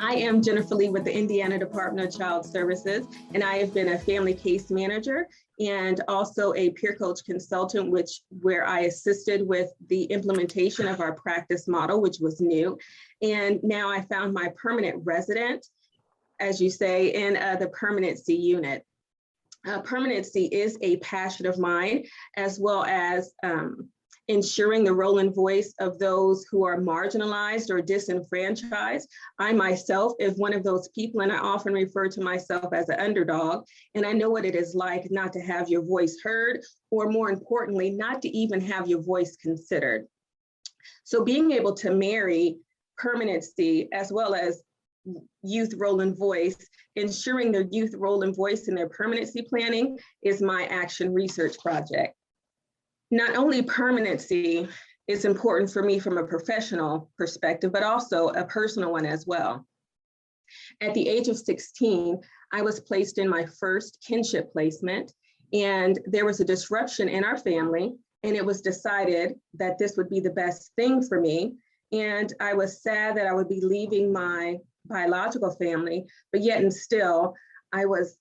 I am Jennifer Lee with the Indiana Department of Child Services, and I have been a family case manager and also a peer coach consultant, where I assisted with the implementation of our practice model, which was new. And now I found my permanent resident, as you say, in the Permanency unit. Permanency is a passion of mine, as well as ensuring the role and voice of those who are marginalized or disenfranchised. I myself is one of those people, and I often refer to myself as an underdog, and I know what it is like not to have your voice heard, or more importantly, not to even have your voice considered. So being able to marry permanency as well as youth role and voice, ensuring their youth role and voice in their permanency planning is my action research project. Not only permanency is important for me from a professional perspective, but also a personal one as well. At the age of 16, I was placed in my first kinship placement, and there was a disruption in our family, and it was decided that this would be the best thing for me. And I was sad that I would be leaving my biological family, but yet and still, I was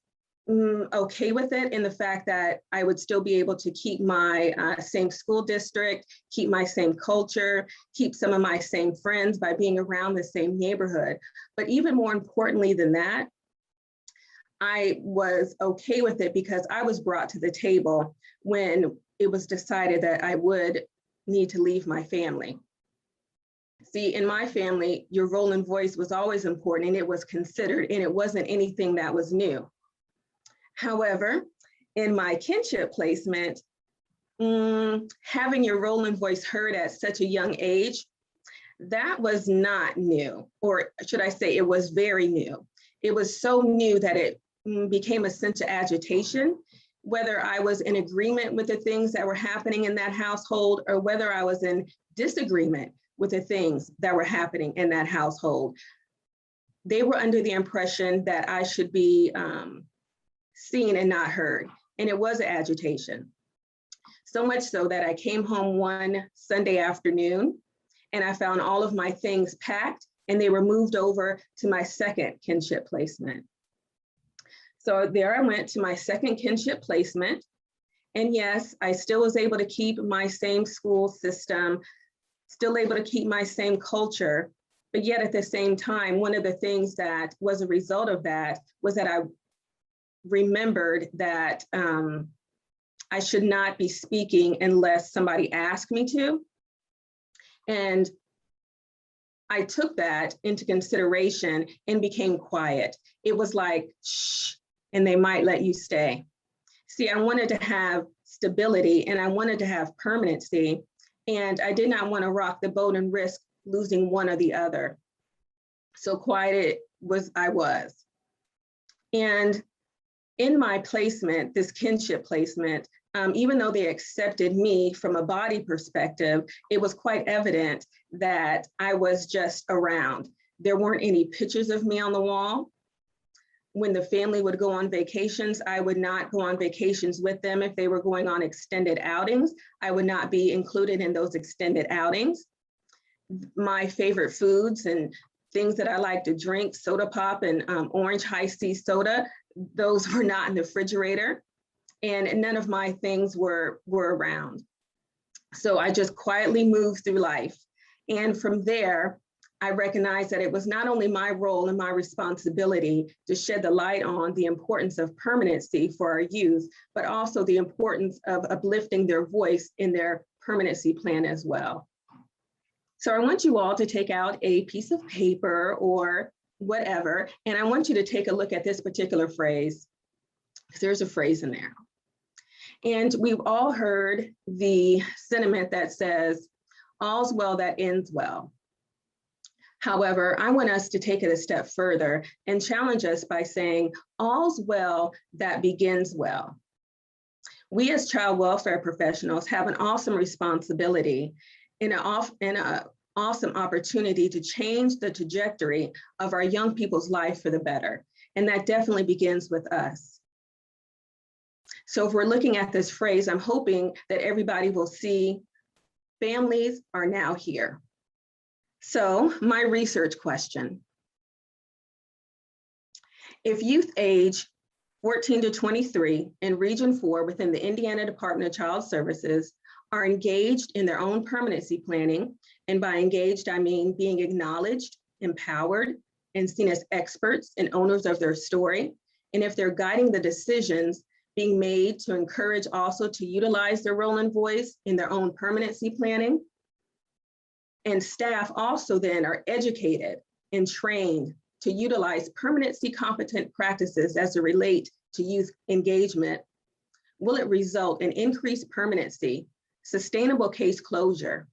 okay with it, in the fact that I would still be able to keep my same school district, keep my same culture, keep some of my same friends by being around the same neighborhood. But even more importantly than that, I was okay with it because I was brought to the table when it was decided that I would need to leave my family. See, in my family, your role and voice was always important, and it was considered, and it wasn't anything that was new. However, in my kinship placement, having your role and voice heard at such a young age, that was not new, or should I say it was very new. It was so new that it became a sense of agitation, whether I was in agreement with the things that were happening in that household, or whether I was in disagreement with the things that were happening in that household. They were under the impression that I should be seen and not heard. And it was an agitation. So much so that I came home one Sunday afternoon and I found all of my things packed, and they were moved over to my second kinship placement. So there I went to my second kinship placement. And yes, I still was able to keep my same school system, still able to keep my same culture. But yet at the same time, one of the things that was a result of that was that I remembered that I should not be speaking unless somebody asked me to. And I took that into consideration and became quiet. It was like, shh, and they might let you stay. See, I wanted to have stability, and I wanted to have permanency, and I did not want to rock the boat and risk losing one or the other. So quiet I was. And in my placement, this kinship placement, even though they accepted me from a body perspective, it was quite evident that I was just around. There weren't any pictures of me on the wall. When the family would go on vacations, I would not go on vacations with them. If they were going on extended outings, I would not be included in those extended outings. My favorite foods and things that I like to drink, soda pop and orange high C soda, those were not in the refrigerator, and none of my things were around. So I just quietly moved through life. And from there, I recognized that it was not only my role and my responsibility to shed the light on the importance of permanency for our youth, but also the importance of uplifting their voice in their permanency plan as well. So I want you all to take out a piece of paper or whatever, and I want you to take a look at this particular phrase, because there's a phrase in there. And we've all heard the sentiment that says, all's well that ends well. However, I want us to take it a step further and challenge us by saying, all's well that begins well. We as child welfare professionals have an awesome responsibility and an awesome opportunity to change the trajectory of our young people's life for the better. And that definitely begins with us. So if we're looking at this phrase, I'm hoping that everybody will see families are now here. So my research question, If youth age 14 to 23 in Region 4 within the Indiana Department of Child Services are engaged in their own permanency planning, and by engaged, I mean being acknowledged, empowered, and seen as experts and owners of their story. And if they're guiding the decisions being made to encourage also to utilize their role and voice in their own permanency planning. And staff also then are educated and trained to utilize permanency competent practices as it relate to youth engagement. Will it result in increased permanency, sustainable case closure,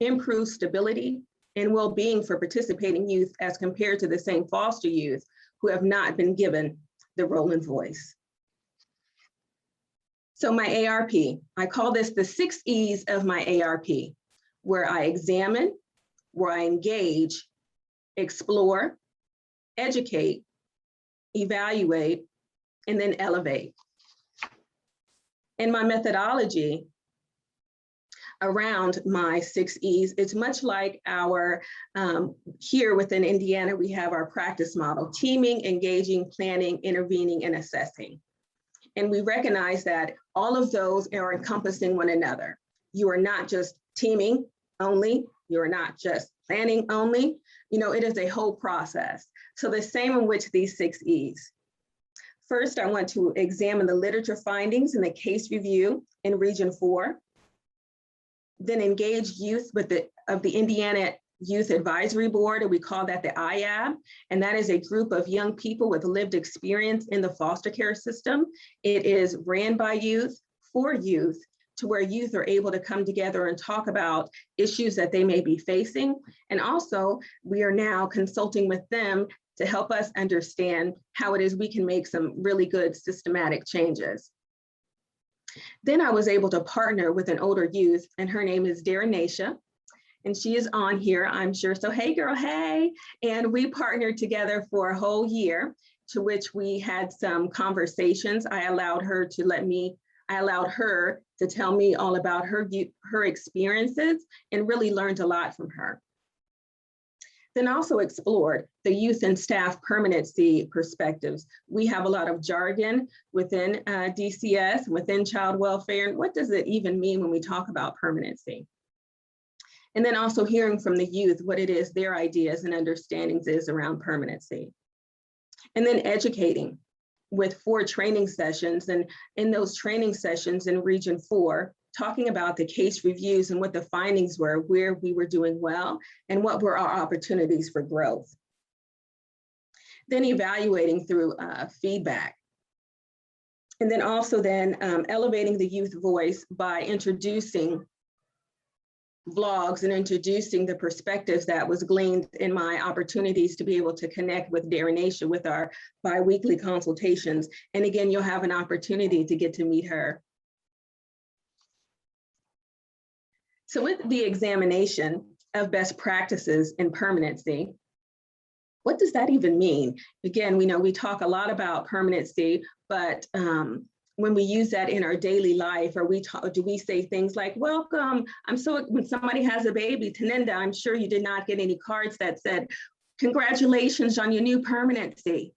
improved stability, and well-being for participating youth as compared to the same foster youth who have not been given the role and voice? So my ARP, I call this the 6 E's of my ARP, where I examine, where I engage, explore, educate, evaluate, and then elevate. In my methodology around my 6 E's, it's much like our, here within Indiana, we have our practice model: teaming, engaging, planning, intervening, and assessing. And we recognize that all of those are encompassing one another. You are not just teaming only, you are not just planning only, it is a whole process. So the same in which these 6 E's. First, I want to examine the literature findings in the case review in Region 4, then engage youth of the Indiana Youth Advisory Board, and we call that the IAB, and that is a group of young people with lived experience in the foster care system. It is ran by youth, for youth, to where youth are able to come together and talk about issues that they may be facing. And also, we are now consulting with them to help us understand how it is we can make some really good systematic changes. Then I was able to partner with an older youth, and her name is Darinacia, and she is on here, I'm sure. So hey girl, hey. And we partnered together for a whole year, to which we had some conversations. I allowed her to tell me all about her experiences, and really learned a lot from her. Then also explored the youth and staff permanency perspectives. We have a lot of jargon within DCS, within child welfare, and what does it even mean when we talk about permanency? And then also hearing from the youth what it is their ideas and understandings is around permanency. And then educating with 4 training sessions, and in those training sessions in Region 4, talking about the case reviews and what the findings were, where we were doing well, and what were our opportunities for growth. Then evaluating through feedback. And then also then elevating the youth voice by introducing vlogs and introducing the perspectives that was gleaned in my opportunities to be able to connect with Darinacia with our bi-weekly consultations. And again, you'll have an opportunity to get to meet her. So with the examination of best practices in permanency, what does that even mean? Again, we talk a lot about permanency, but when we use that in our daily life, do we say things like, welcome, when somebody has a baby, Taninda, I'm sure you did not get any cards that said, congratulations on your new permanency.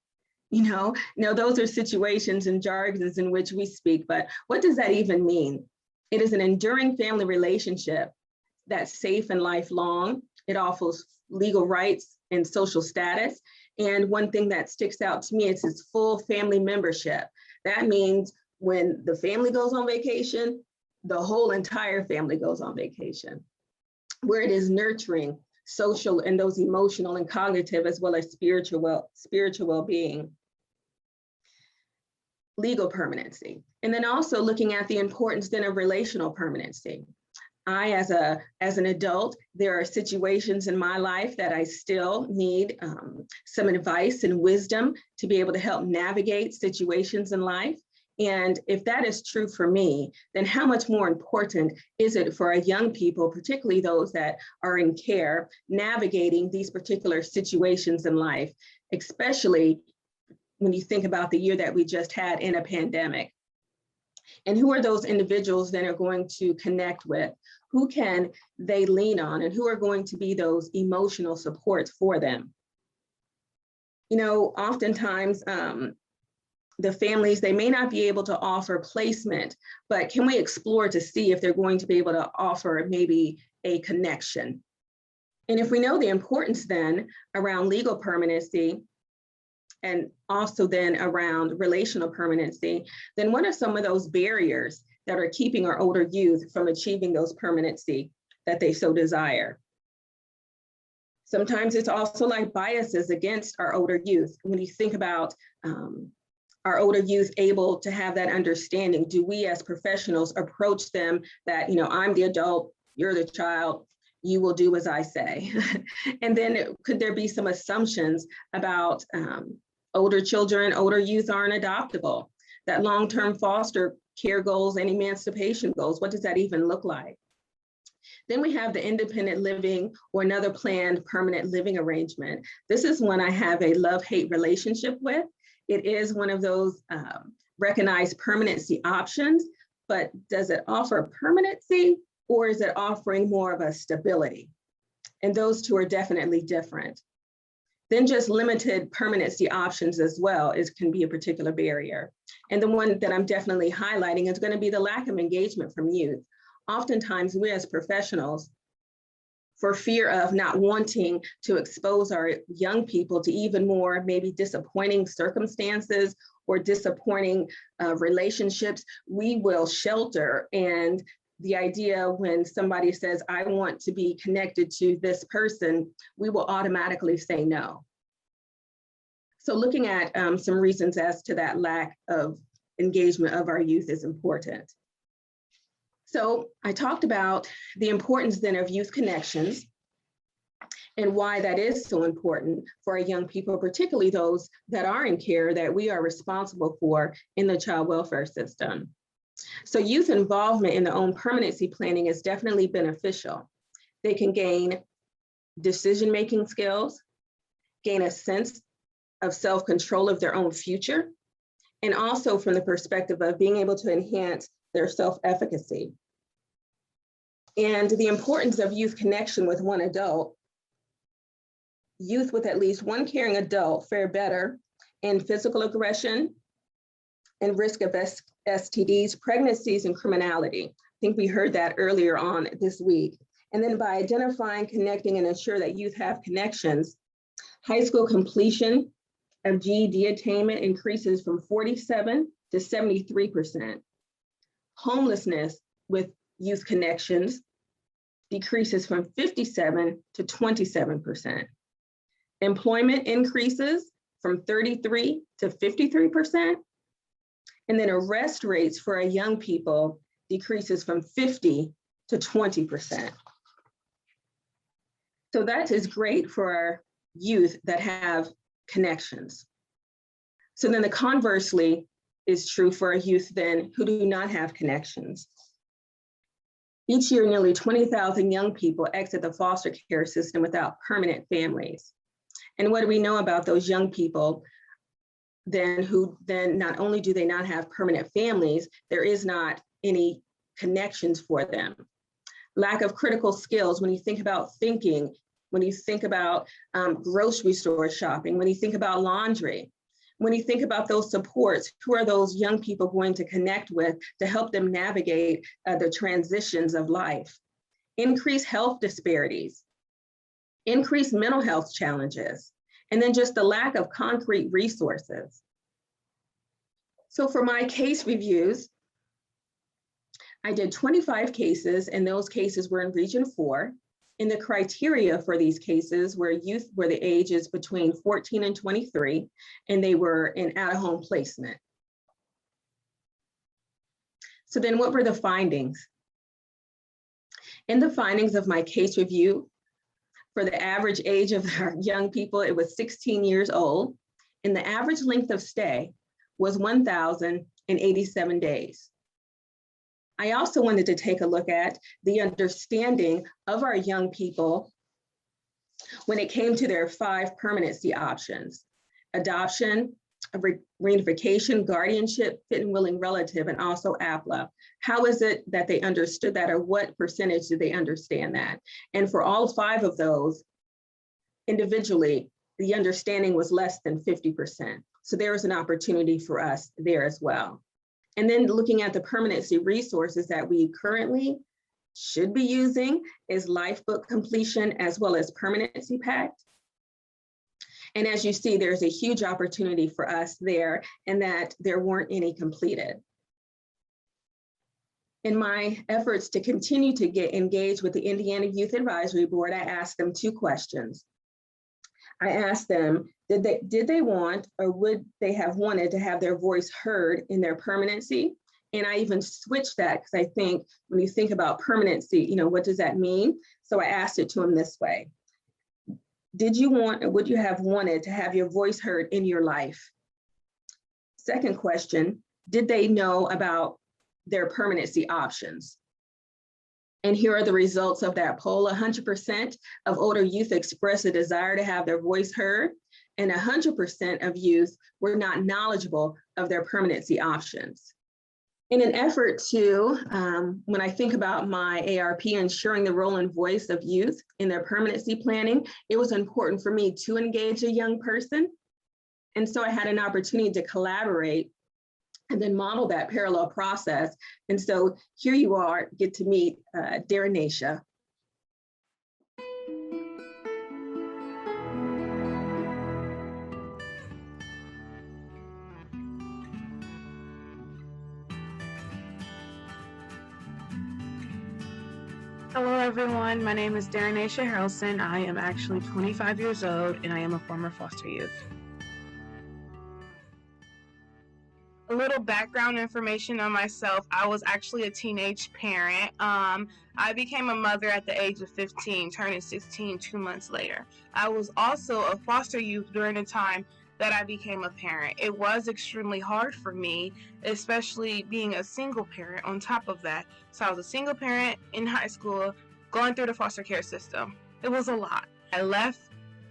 No, those are situations and jargons in which we speak, but what does that even mean? It is an enduring family relationship that's safe and lifelong. It offers legal rights and social status. And one thing that sticks out to me is its full family membership. That means when the family goes on vacation, the whole entire family goes on vacation, where it is nurturing social and those emotional and cognitive as well as spiritual well-being. Legal permanency. And then also looking at the importance then of relational permanency. As an adult, there are situations in my life that I still need some advice and wisdom to be able to help navigate situations in life. And if that is true for me, then how much more important is it for our young people, particularly those that are in care, navigating these particular situations in life, especially when you think about the year that we just had in a pandemic? And who are those individuals that are going to connect with? Who can they lean on? And who are going to be those emotional supports for them? Oftentimes the families, they may not be able to offer placement, but can we explore to see if they're going to be able to offer maybe a connection? And if we know the importance then around legal permanency and also then around relational permanency, then what are some of those barriers that are keeping our older youth from achieving those permanency that they so desire? Sometimes it's also like biases against our older youth. When you think about our older youth able to have that understanding, do we as professionals approach them that, I'm the adult, you're the child, you will do as I say? And then could there be some assumptions about older children, older youth aren't adoptable, that long-term foster care goals and emancipation goals, what does that even look like? Then we have the independent living or another planned permanent living arrangement. This is one I have a love-hate relationship with. It is one of those recognized permanency options, but does it offer permanency or is it offering more of a stability? And those two are definitely different. Then just limited permanency options as well can be a particular barrier. And the one that I'm definitely highlighting is going to be the lack of engagement from youth. Oftentimes we as professionals, for fear of not wanting to expose our young people to even more maybe disappointing circumstances or disappointing relationships, we will shelter. And the idea when somebody says, I want to be connected to this person, we will automatically say no. So looking at some reasons as to that lack of engagement of our youth is important. So I talked about the importance then of youth connections and why that is so important for our young people, particularly those that are in care that we are responsible for in the child welfare system. So youth involvement in their own permanency planning is definitely beneficial. They can gain decision-making skills, gain a sense of self-control of their own future, and also from the perspective of being able to enhance their self-efficacy. And the importance of youth connection with one adult. Youth with at least one caring adult fare better in physical aggression and risk of STDs, pregnancies, and criminality. I think we heard that earlier on this week. And then by identifying, connecting, and ensure that youth have connections, high school completion of GED attainment increases from 47% to 73%. Homelessness with youth connections decreases from 57% to 27%. Employment increases from 33% to 53%. And then arrest rates for our young people decreases from 50% to 20%. So that is great for our youth that have connections. So then the conversely is true for our youth then who do not have connections. Each year, nearly 20,000 young people exit the foster care system without permanent families. And what do we know about those young people then who then not only do they not have permanent families, there is not any connections for them. Lack of critical skills when you think about thinking, when you think about grocery store shopping, when you think about laundry, when you think about those supports, who are those young people going to connect with to help them navigate the transitions of life? Increased health disparities, increased mental health challenges, and then just the lack of concrete resources. So for my case reviews, I did 25 cases, and those cases were in Region 4. And the criteria for these cases were youth were the ages between 14 and 23, and they were in at-home placement. So then what were the findings? In the findings of my case review, for the average age of our young people, it was 16 years old, and the average length of stay was 1,087 days. I also wanted to take a look at the understanding of our young people when it came to their 5 permanency options: adoption, reunification, guardianship, fit and willing relative, and also APLA. How is it that they understood that, or what percentage did they understand that? And for all 5 of those, individually, the understanding was less than 50%. So there was an opportunity for us there as well. And then looking at the permanency resources that we currently should be using is Lifebook Completion as well as Permanency Pact. And as you see, there's a huge opportunity for us there, and that there weren't any completed. In my efforts to continue to get engaged with the Indiana Youth Advisory Board, I asked them 2 questions. I asked them, did they want or would they have wanted to have their voice heard in their permanency? And I even switched that because I think when you think about permanency, you know, what does that mean? So I asked it to them this way. Did you want or would you have wanted to have your voice heard in your life? Second question, did they know about their permanency options? And here are the results of that poll. 100% of older youth expressed a desire to have their voice heard, and 100% of youth were not knowledgeable of their permanency options. In an effort to, when I think about my ARP, ensuring the role and voice of youth in their permanency planning, it was important for me to engage a young person. And so I had an opportunity to collaborate and then model that parallel process. And so here you are, get to meet Darinacia. Hello everyone, my name is Darinacia Harrelson. I am actually 25 years old and I am a former foster youth. A little background information on myself. I was actually a teenage parent. I became a mother at the age of 15, turning 16 2 months later. I was also a foster youth during the time that I became a parent. It was extremely hard for me, especially being a single parent on top of that. So I was a single parent in high school, going through the foster care system. It was a lot. I left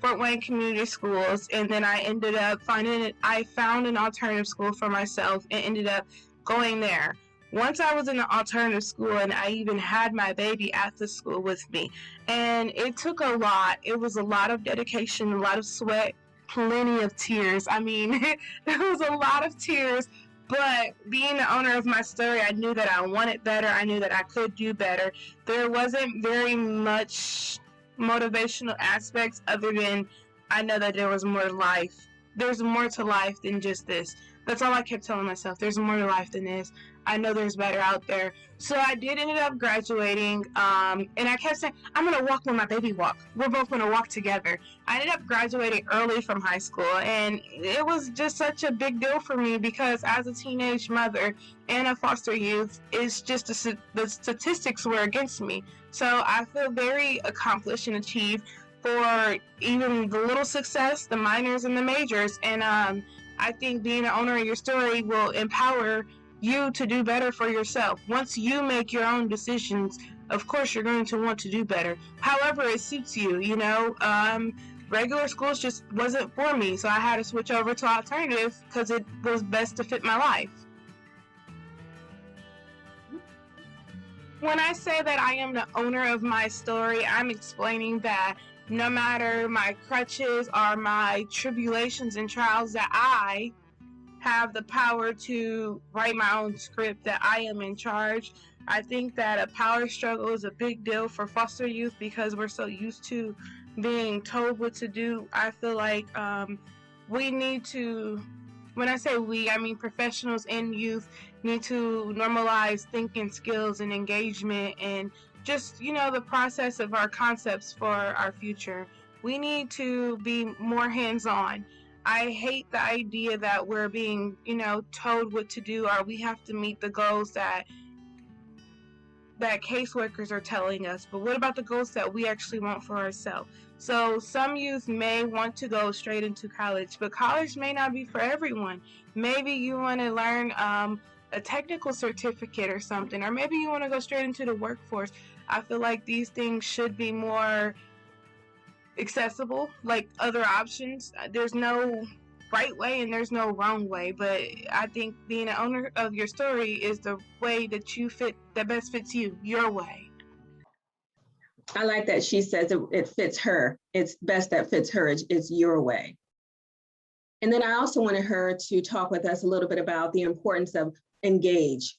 Fort Wayne Community Schools, and then I ended up I found an alternative school for myself and ended up going there. Once I was in the alternative school, and I even had my baby at the school with me, and it took a lot. It was a lot of dedication, a lot of sweat, plenty of tears. I mean, there was a lot of tears, but being the owner of my story, I knew that I wanted better. I knew that I could do better. There wasn't very much motivational aspects other than I know that there was more to life. There's more to life than just this. That's all I kept telling myself. There's more to life than this. I know there's better out there. So I did end up graduating, and I kept saying, I'm going to walk when my baby walks. We're both going to walk together. I ended up graduating early from high school, and it was just such a big deal for me because as a teenage mother and a foster youth, it's just the statistics were against me. So I feel very accomplished and achieved for even the little success, the minors and the majors. And I think being an owner of your story will empower you to do better for yourself. Once you make your own decisions, of course you're going to want to do better. However it suits you, you know. Regular schools just wasn't for me, so I had to switch over to alternative because it was best to fit my life. When I say that I am the owner of my story, I'm explaining that no matter my crutches or my tribulations and trials, that I have the power to write my own script, that I am in charge. I think that a power struggle is a big deal for foster youth because we're so used to being told what to do. I feel like we need to, when I say we, I mean professionals and youth, need to normalize thinking skills and engagement and just, you know, the process of our concepts for our future. We need to be more hands-on. I hate the idea that we're being, you know, told what to do, or we have to meet the goals that caseworkers are telling us. But what about the goals that we actually want for ourselves? So some youth may want to go straight into college, but college may not be for everyone. Maybe you want to learn a technical certificate or something, or maybe you want to go straight into the workforce. I feel like these things should be more accessible, like other options. There's no right way and there's no wrong way, but I think being an owner of your story is the way that you fit, that best fits you, your way. I like that she says it fits her. It's best that fits her. It's your way. And then I also wanted her to talk with us a little bit about the importance of engage.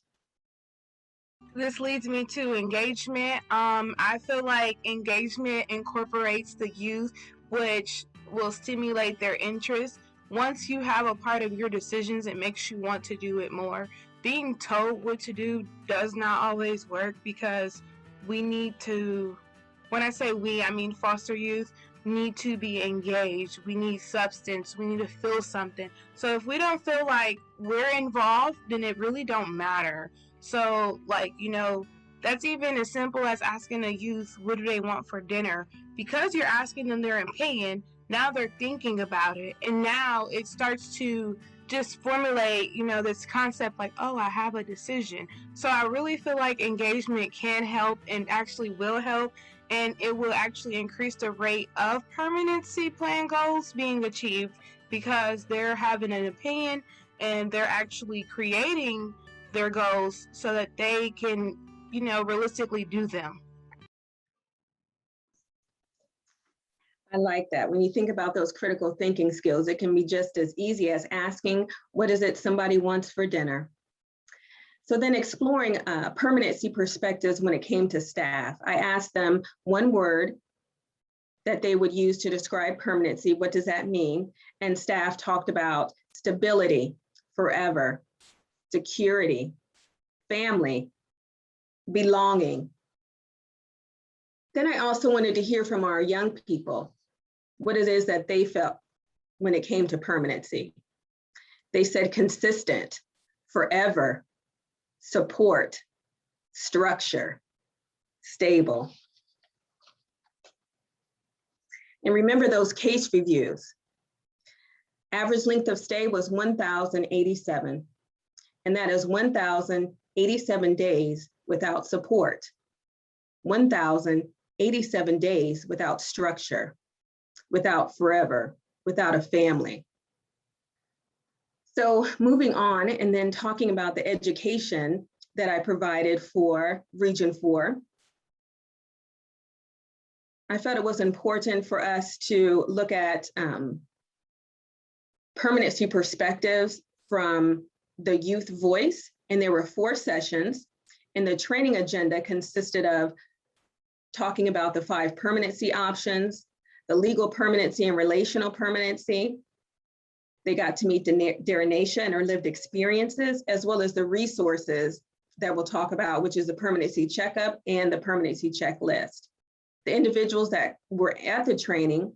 This leads me to engagement. I feel like engagement incorporates the youth, which will stimulate their interest. Once you have a part of your decisions, it makes you want to do it more. Being told what to do does not always work, because we need to, when I say we, I mean foster youth, need to be engaged. We need substance. We need to feel something. So if we don't feel like we're involved, then it really don't matter. So, like, that's even as simple as asking a youth, what do they want for dinner? Because you're asking them their opinion, now they're thinking about it. And now it starts to just formulate, this concept like, oh, I have a decision. So I really feel like engagement can help, and actually will help. And it will actually increase the rate of permanency plan goals being achieved, because they're having an opinion and they're actually creating their goals so that they can, realistically do them. I like that. When you think about those critical thinking skills, it can be just as easy as asking, what is it somebody wants for dinner? So then exploring permanency perspectives when it came to staff, I asked them one word that they would use to describe permanency. What does that mean? And staff talked about stability, forever, security, family, belonging. Then I also wanted to hear from our young people what it is that they felt when it came to permanency. They said consistent, forever, support, structure, stable. And remember those case reviews. Average length of stay was 1,087, and that is 1,087 days without support, 1,087 days without structure, without forever, without a family. So moving on, and then talking about the education that I provided for Region 4, I felt it was important for us to look at permanency perspectives from the youth voice. And there were 4 sessions, and the training agenda consisted of talking about the 5 permanency options, the legal permanency and relational permanency. They got to meet Darinacia and her lived experiences, as well as the resources that we'll talk about, which is the permanency checkup and the permanency checklist. The individuals that were at the training,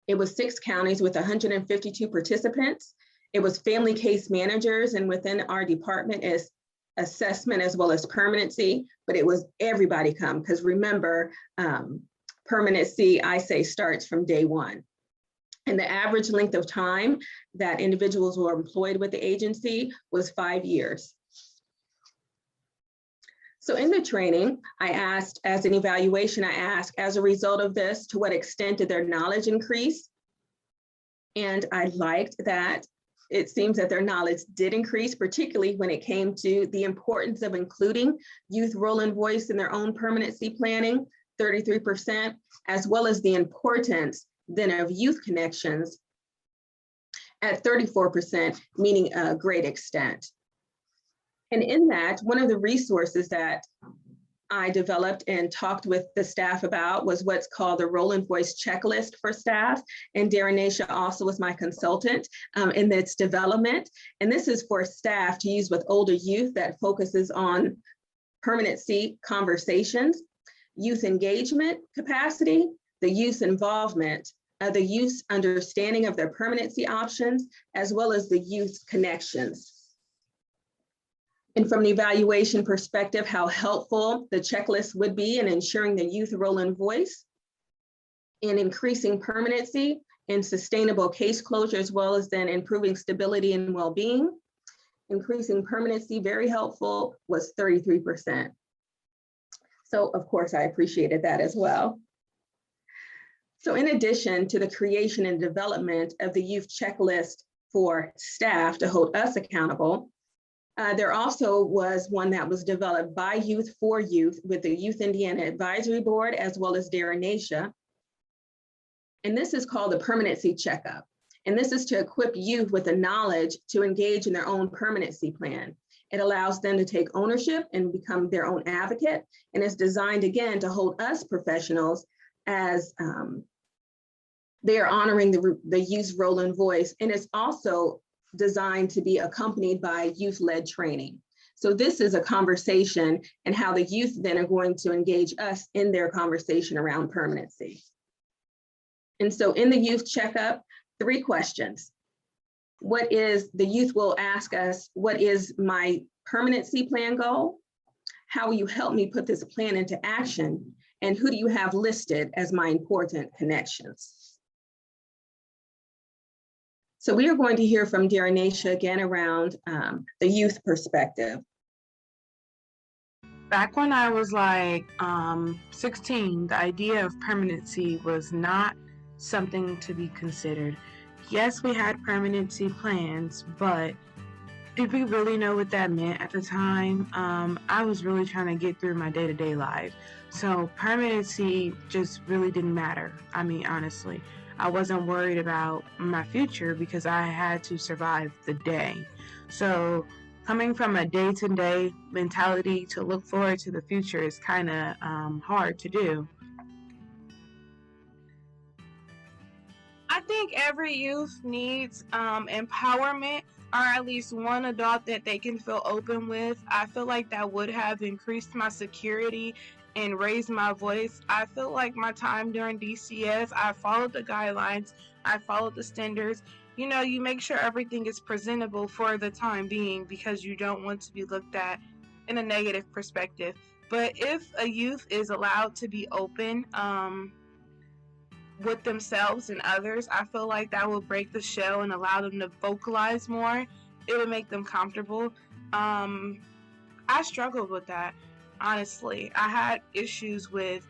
it was 6 counties with 152 participants. It was family case managers, and within our department is assessment as well as permanency, but it was everybody come, because remember, permanency, I say, starts from day 1. And the average length of time that individuals were employed with the agency was 5 years. So in the training, I asked, as an evaluation, I asked, as a result of this, to what extent did their knowledge increase? And I liked that it seems that their knowledge did increase, particularly when it came to the importance of including youth role and voice in their own permanency planning, 33%, as well as the importance then of youth connections at 34%, meaning a great extent. And in that, one of the resources that I developed and talked with the staff about was what's called the Role and Voice Checklist for staff. And Darinacia also was my consultant in its development. And this is for staff to use with older youth that focuses on permanency conversations, youth engagement capacity, the youth involvement, the youth understanding of their permanency options, as well as the youth connections. And from the evaluation perspective, how helpful the checklist would be in ensuring the youth role and voice, in increasing permanency and sustainable case closure, as well as then improving stability and well-being. Increasing permanency, very helpful, was 33%. So of course, I appreciated that as well. So in addition to the creation and development of the youth checklist for staff to hold us accountable, There also was one that was developed by Youth for Youth with the Youth Indiana Advisory Board, as well as Darrenacia. And this is called the Permanency Checkup. And this is to equip youth with the knowledge to engage in their own permanency plan. It allows them to take ownership and become their own advocate. And it's designed, again, to hold us professionals as they are honoring the youth's role and voice. And it's also designed to be accompanied by youth-led training. So this is a conversation and how the youth then are going to engage us in their conversation around permanency. And so in the youth checkup, 3 questions. The youth will ask us, what is my permanency plan goal? How will you help me put this plan into action? And who do you have listed as my important connections? So we are going to hear from Darrenacia again around the youth perspective. Back when I was like 16, the idea of permanency was not something to be considered. Yes, we had permanency plans, but did we really know what that meant at the time? I was really trying to get through my day-to-day life. So permanency just really didn't matter. I mean, honestly, I wasn't worried about my future because I had to survive the day. So coming from a day-to-day mentality to look forward to the future is kind of hard to do. I think every youth needs empowerment, or at least one adult that they can feel open with. I feel like that would have increased my security and raised my voice. I feel like my time during DCS, I followed the guidelines, I followed the standards. You know, you make sure everything is presentable for the time being because you don't want to be looked at in a negative perspective. But if a youth is allowed to be open with themselves and others, I feel like that will break the shell and allow them to vocalize more. It would make them comfortable. I struggled with that, honestly. I had issues with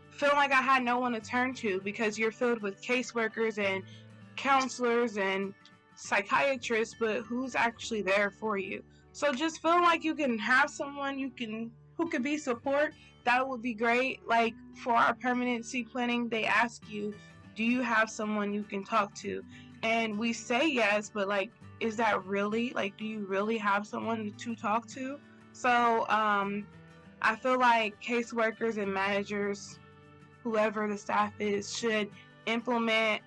feeling like I had no one to turn to because you're filled with caseworkers and counselors and psychiatrists, but who's actually there for you? So just feeling like you can have someone who can be support, that would be great. Like for our permanency planning, they ask you, do you have someone you can talk to? And we say yes, but like, is that really, like, do you really have someone to talk to? So I feel like caseworkers and managers, whoever the staff is, should implement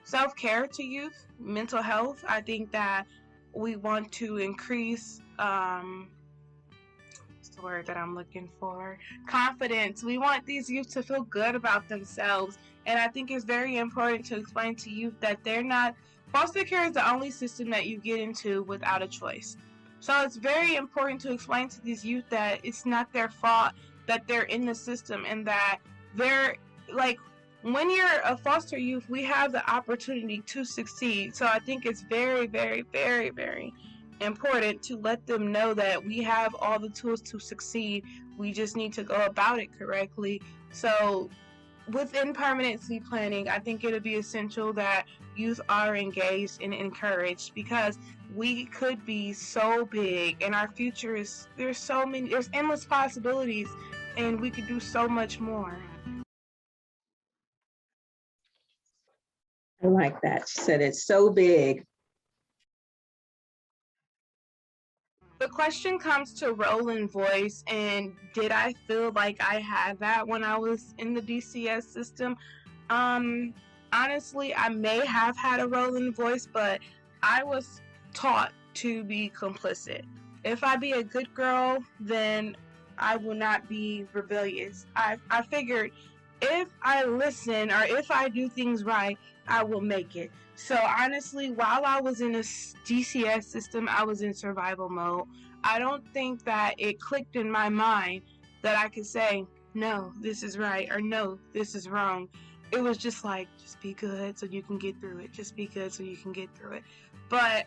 self-care to youth, mental health. I think that we want to increase what's the word that I'm looking for? Confidence. We want these youth to feel good about themselves. And I think it's very important to explain to youth that foster care is the only system that you get into without a choice. So it's very important to explain to these youth that it's not their fault that they're in the system, and that they're like, when you're a foster youth, we have the opportunity to succeed. So I think it's very, very, very, very important to let them know that we have all the tools to succeed. We just need to go about it correctly. So within permanency planning, I think it'll be essential that youth are engaged and encouraged, because we could be so big and our future is, there's endless possibilities, and we could do so much more. I like that. She said it's so big. The question comes to role and voice, and did I feel like I had that when I was in the DCS system? Honestly, I may have had a role and voice, but I was taught to be complicit. If I be a good girl, then I will not be rebellious. I figured if I listen or if I do things right, I will make it. So honestly, while I was in a DCS system, I was in survival mode. I don't think that it clicked in my mind that I could say, no, this is right, or no, this is wrong. It was just like, just be good so you can get through it. Just be good so you can get through it. But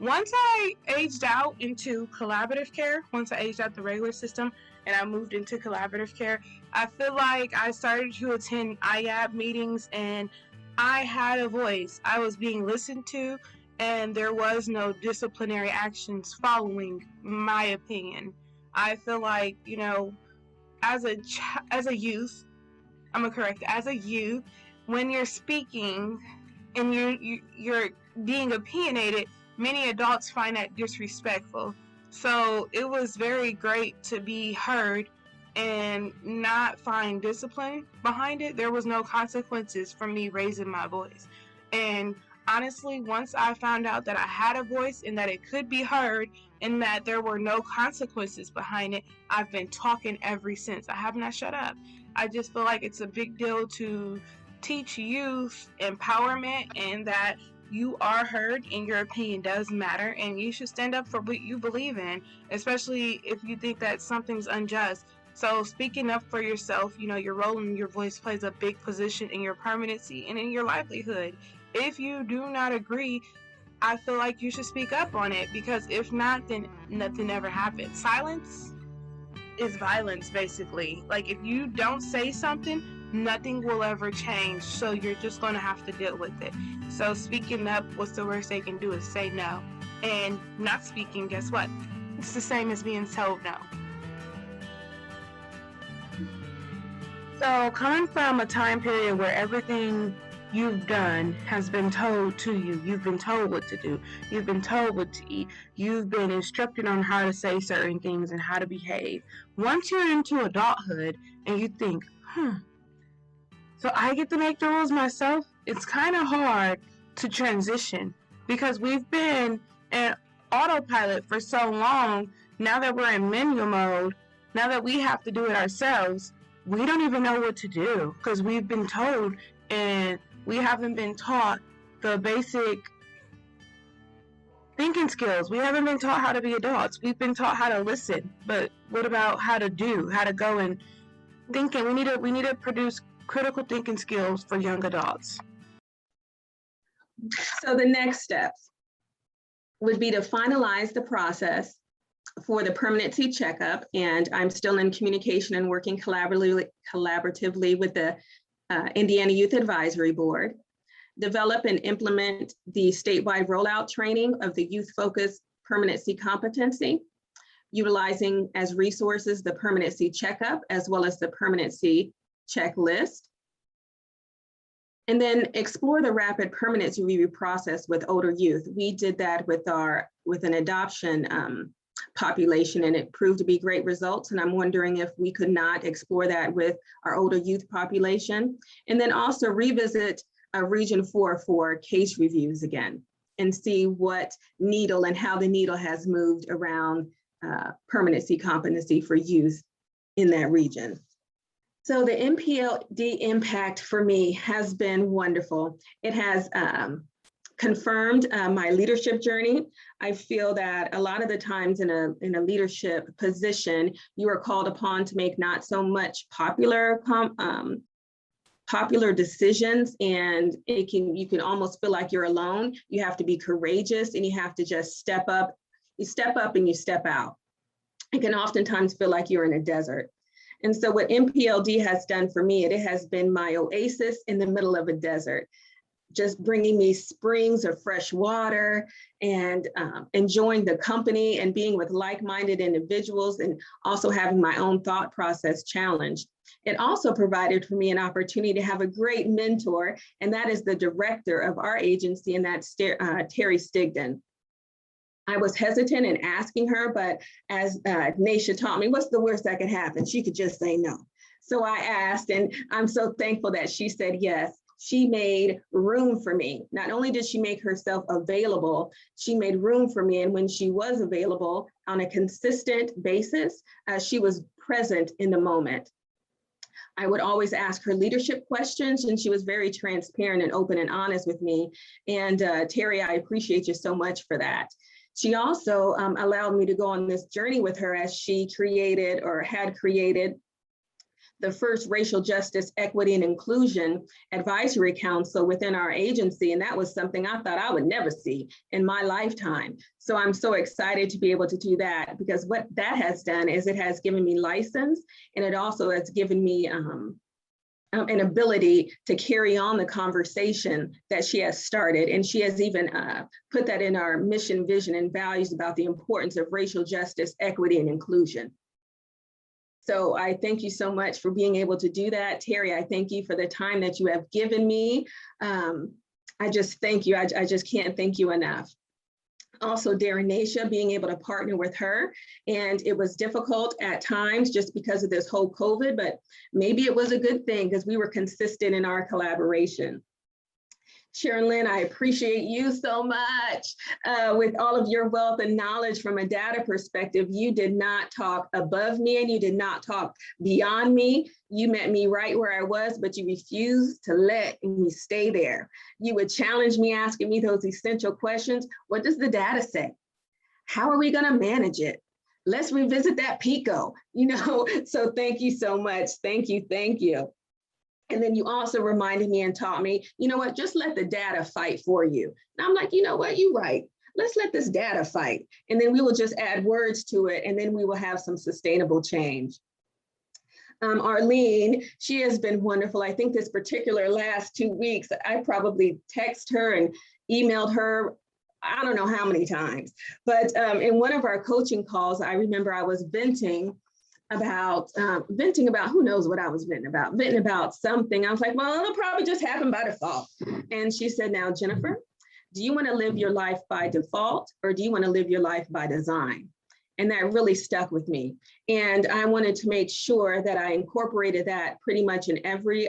once I aged out into collaborative care, once I aged out the regular system and I moved into collaborative care, I feel like I started to attend IAB meetings and I had a voice. I was being listened to, and there was no disciplinary actions following my opinion. I feel like, as a youth, I'm gonna correct, as a youth, when you're speaking and you're being opinionated, many adults find that disrespectful. So it was very great to be heard and not find discipline behind it. There was no consequences for me raising my voice. And honestly, once I found out that I had a voice and that it could be heard and that there were no consequences behind it, I've been talking ever since. I have not shut up. I just feel like it's a big deal to teach youth empowerment and that you are heard and your opinion does matter, and you should stand up for what you believe in, especially if you think that something's unjust. So speaking up for yourself, your role and your voice plays a big position in your permanency and in your livelihood. If you do not agree, I feel like you should speak up on it, because if not, then nothing ever happens. Silence is violence, basically. Like, if you don't say something, nothing will ever change, so you're just going to have to deal with it. So speaking up, what's the worst they can do is say no. And not speaking, guess what? It's the same as being told no. So coming from a time period where everything you've done has been told to you, you've been told what to do, you've been told what to eat, you've been instructed on how to say certain things and how to behave. Once you're into adulthood and you think, so I get to make the rules myself, it's kind of hard to transition, because we've been in autopilot for so long. Now that we're in manual mode, now that we have to do it ourselves, we don't even know what to do, because we've been told and we haven't been taught the basic thinking skills. We haven't been taught how to be adults. We've been taught how to listen, but what about how to do, how to go and thinking? We need to produce critical thinking skills for young adults. So the next steps would be to finalize the process for the permanency checkup, and I'm still in communication and working collaboratively with the Indiana Youth Advisory Board. Develop and implement the statewide rollout training of the youth-focused permanency competency, utilizing as resources the permanency checkup as well as the permanency checklist. And then explore the rapid permanency review process with older youth. We did that with an adoption population, and it proved to be great results. And I'm wondering if we could not explore that with our older youth population. And then also revisit Region 4 for case reviews again, and see what needle and how the needle has moved around permanency competency for youth in that region. So the MPLD impact for me has been wonderful. It has confirmed my leadership journey. I feel that a lot of the times in a leadership position, you are called upon to make not so much popular decisions, and you can almost feel like you're alone. You have to be courageous, and you have to just step up. You step up and you step out. It can oftentimes feel like you're in a desert. And so what MPLD has done for me, it has been my oasis in the middle of a desert, just bringing me springs of fresh water and enjoying the company and being with like-minded individuals, and also having my own thought process challenged. It also provided for me an opportunity to have a great mentor, and that is the director of our agency, and that's Terry Stigdon. I was hesitant in asking her, but as Naisha taught me, what's the worst that could happen? She could just say no. So I asked, and I'm so thankful that she said yes. She made room for me. Not only did she make herself available, she made room for me. And when she was available on a consistent basis, she was present in the moment. I would always ask her leadership questions, and she was very transparent and open and honest with me. And Terry, I appreciate you so much for that. She also allowed me to go on this journey with her as she created, or had created, the first Racial Justice, Equity, and Inclusion Advisory Council within our agency. And that was something I thought I would never see in my lifetime. So I'm so excited to be able to do that, because what that has done is it has given me license, and it also has given me an ability to carry on the conversation that she has started. And she has even put that in our mission, vision, and values about the importance of racial justice, equity, and inclusion. So I thank you so much for being able to do that. Terry, I thank you for the time that you have given me. I just thank you. I just can't thank you enough. Also, Darrenacia, being able to partner with her. And it was difficult at times just because of this whole COVID, but maybe it was a good thing because we were consistent in our collaboration. Sharon Lynn, I appreciate you so much. With all of your wealth and knowledge from a data perspective, you did not talk above me and you did not talk beyond me. You met me right where I was, but you refused to let me stay there. You would challenge me, asking me those essential questions. What does the data say? How are we going to manage it? Let's revisit that PICO, so thank you so much. Thank you, thank you. And then you also reminded me and taught me, just let the data fight for you. And I'm like, you're right. Let's let this data fight. And then we will just add words to it. And then we will have some sustainable change. Arlene, she has been wonderful. I think this particular last 2 weeks, I probably texted her and emailed her, I don't know how many times. But in one of our coaching calls, I remember I was venting about who knows what I was venting about something. I was like, well, it'll probably just happen by default. And she said, now, Jennifer, do you want to live your life by default or do you want to live your life by design? And that really stuck with me. And I wanted to make sure that I incorporated that pretty much in every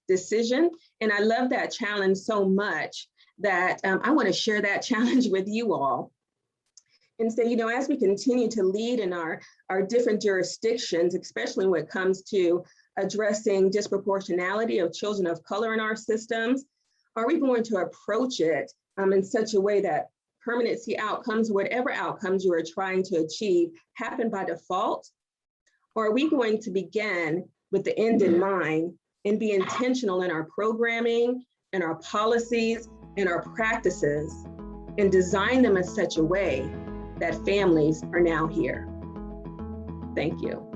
decision. And I love that challenge so much that I want to share that challenge with you all. And so, as we continue to lead in our different jurisdictions, especially when it comes to addressing disproportionality of children of color in our systems, are we going to approach it in such a way that permanency outcomes, whatever outcomes you are trying to achieve, happen by default? Or are we going to begin with the end in mind and be intentional in our programming, in our policies, in our practices, and design them in such a way that families are now here? Thank you.